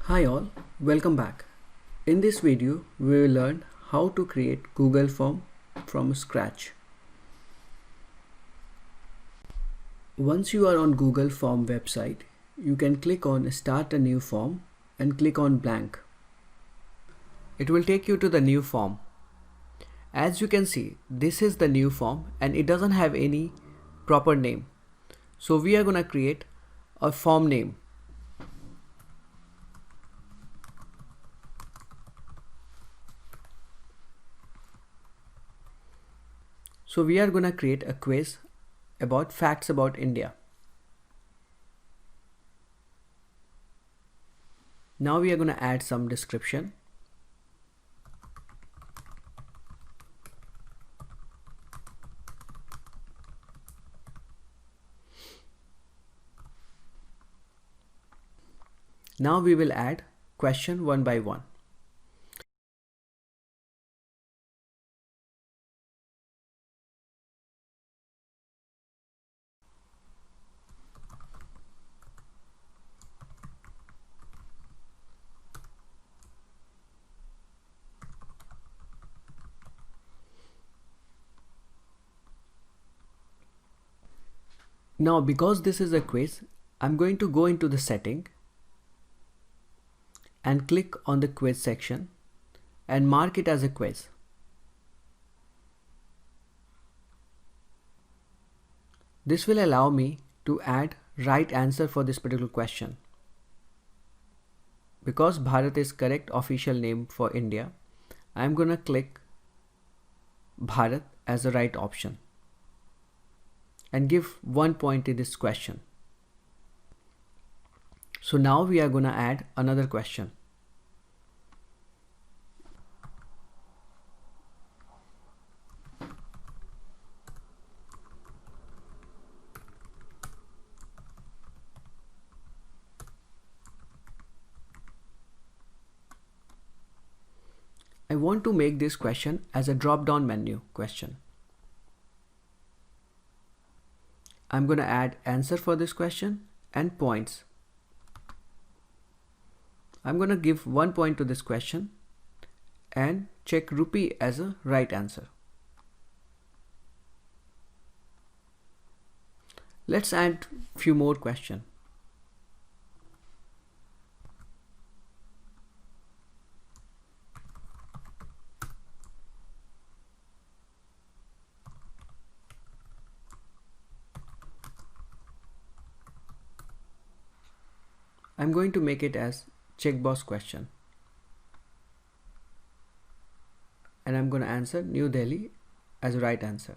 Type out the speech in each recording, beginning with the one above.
Hi all, welcome back. In this video, we will learn how to create Google form from scratch. Once you are on Google Form website, you can click on Start a new form and click on blank. It will take you to the new form. As you can see, this is the new form and it doesn't have any proper name. So we are going to create a form name. So we are going to create a quiz about facts about India. Now we are going to add some description. Now we will add question one by one. Now because this is a quiz, I'm going to go into the setting and click on the quiz section and mark it as a quiz. This will allow me to add right answer for this particular question. Because Bharat is correct official name for India, I'm gonna click Bharat as the right option and give 1 point in this question. So now we are gonna add another question. I want to make this question as a drop-down menu question. I'm going to add answer for this question and points. I'm going to give 1 point to this question and check rupee as a right answer. Let's add few more questions. I'm going to make it as checkbox question. And I'm going to answer New Delhi as a right answer.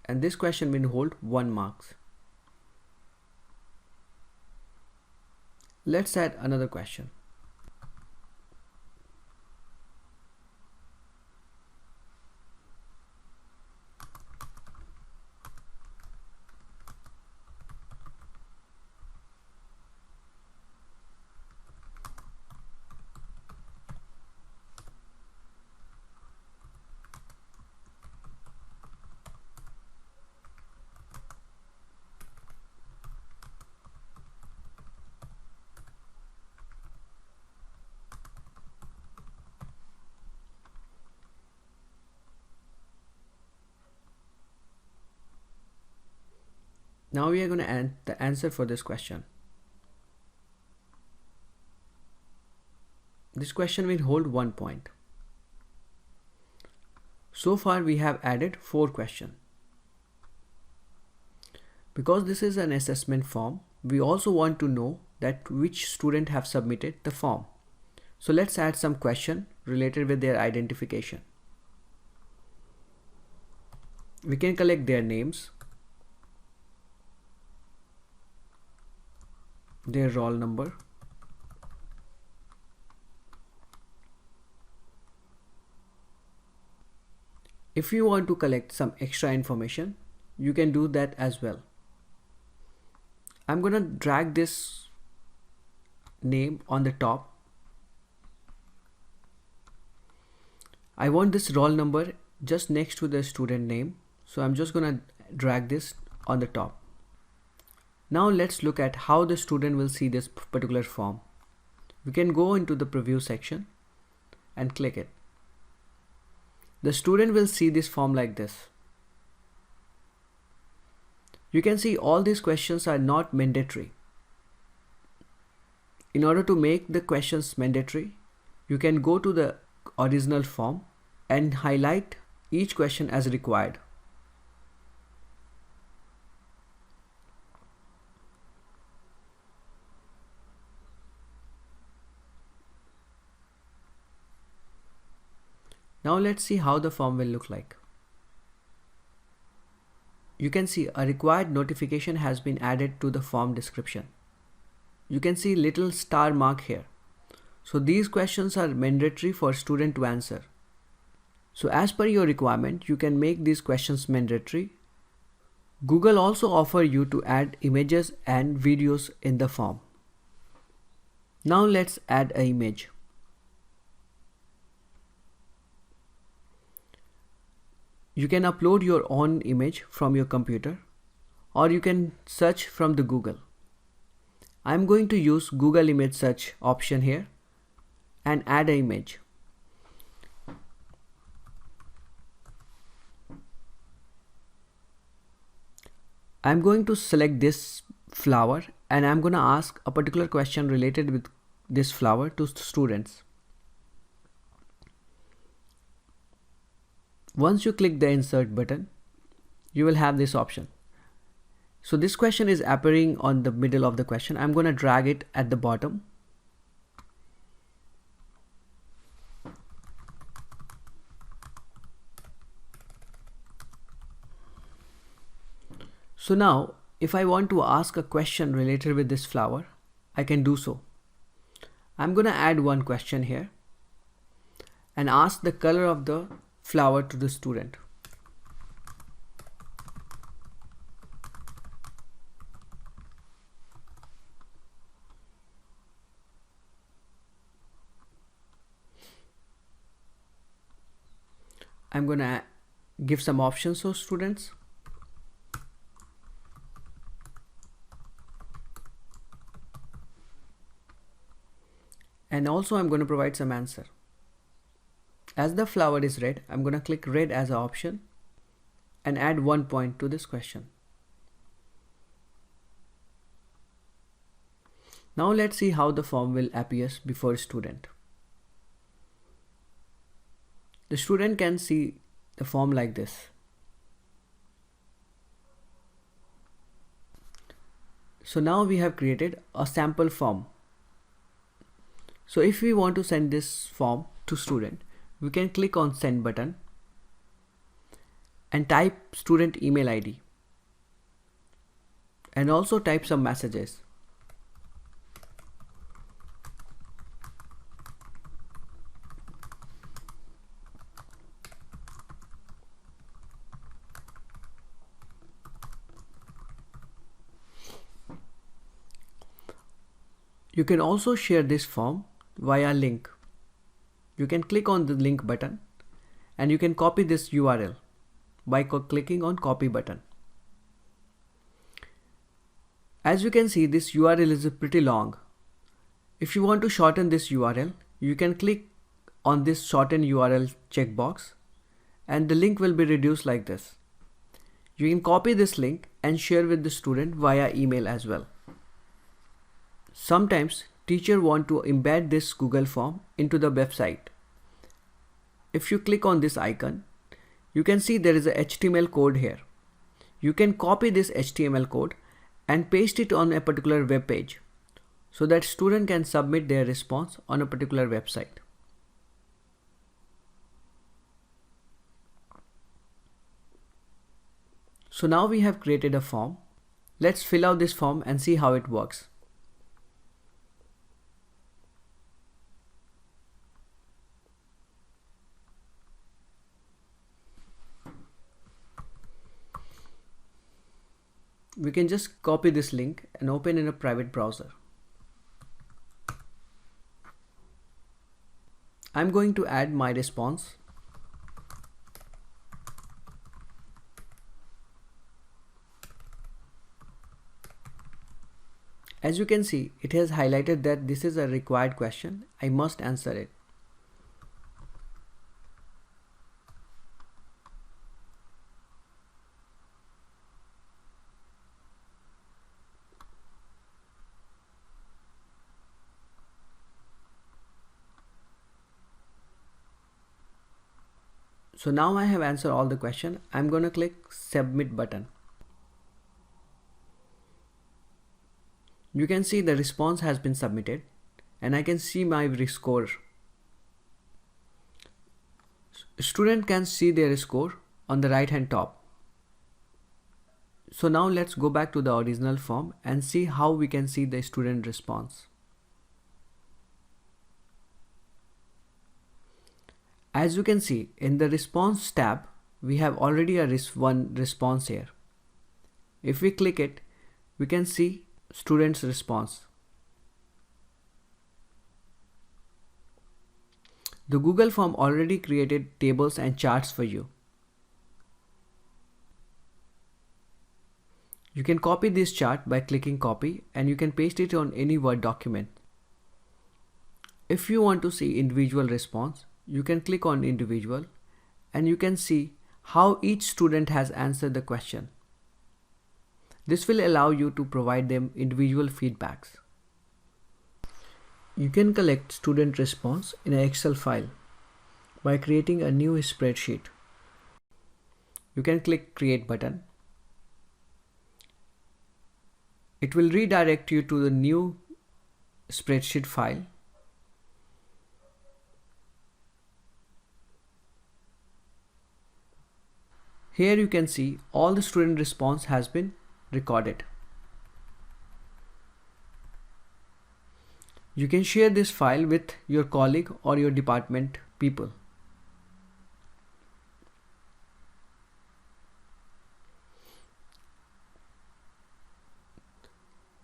And this question will hold 1 marks. Let's add another question. Now we are going to add the answer for this question. This question will hold 1 point. So far we have added 4 questions. Because this is an assessment form, we also want to know that which student have submitted the form. So let's add some question related with their identification. We can collect their names, their roll number, if you want to collect some extra information, you can do that as well. I'm gonna drag this name on the top. I want this roll number just next to the student name, so I'm just gonna drag this on the top. Now let's look at how the student will see this particular form. We can go into the preview section and click it. The student will see this form like this. You can see all these questions are not mandatory. In order to make the questions mandatory, you can go to the original form and highlight each question as required. Now let's see how the form will look like. You can see a required notification has been added to the form description. You can see little star mark here. So these questions are mandatory for student to answer. So as per your requirement, you can make these questions mandatory. Google also offers you to add images and videos in the form. Now let's add an image. You can upload your own image from your computer, or you can search from the Google. I'm going to use Google image search option here and add an image. I'm going to select this flower and I'm going to ask a particular question related with this flower to students. Once you click the insert button, you will have this option. So this question is appearing on the middle of the question. I'm going to drag it at the bottom. So now if I want to ask a question related with this flower, I can do so. I'm going to add one question here and ask the color of the flower to the student. I'm going to give some options to students. And also I'm going to provide some answer. As the flower is red, I'm going to click red as an option and add 1 point to this question. Now let's see how the form will appear before student. The student can see the form like this. So now we have created a sample form. So if we want to send this form to student, we can click on send button and type student email ID and also type some messages. You can also share this form via link. You can click on the link button and you can copy this URL by clicking on copy button. As you can see, this URL is pretty long. If you want to shorten this URL, you can click on this shorten URL checkbox and the link will be reduced like this. You can copy this link and share with the student via email as well. Sometimes teacher want to embed this Google form into the website. If you click on this icon, you can see there is a HTML code here. You can copy this HTML code and paste it on a particular web page so that student can submit their response on a particular website. So now we have created a form. Let's fill out this form and see how it works. We can just copy this link and open in a private browser. I'm going to add my response. As you can see, it has highlighted that this is a required question. I must answer it. So now I have answered all the question. I'm going to click submit button. You can see the response has been submitted and I can see my score. Student can see their score on the right hand top. So now let's go back to the original form and see how we can see the student response. As you can see, in the response tab, we have already one response here. If we click it, we can see student's response. The Google form already created tables and charts for you. You can copy this chart by clicking copy and you can paste it on any Word document. If you want to see individual response, you can click on individual and you can see how each student has answered the question. This will allow you to provide them individual feedbacks. You can collect student response in an Excel file by creating a new spreadsheet. You can click create button. It will redirect you to the new spreadsheet file. Here you can see all the student response has been recorded. You can share this file with your colleague or your department people.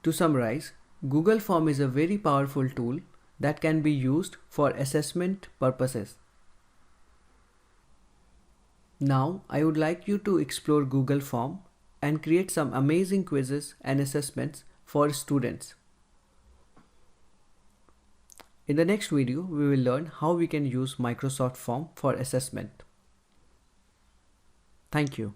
To summarize, Google Form is a very powerful tool that can be used for assessment purposes. Now, I would like you to explore Google Form and create some amazing quizzes and assessments for students. In the next video, we will learn how we can use Microsoft Form for assessment. Thank you.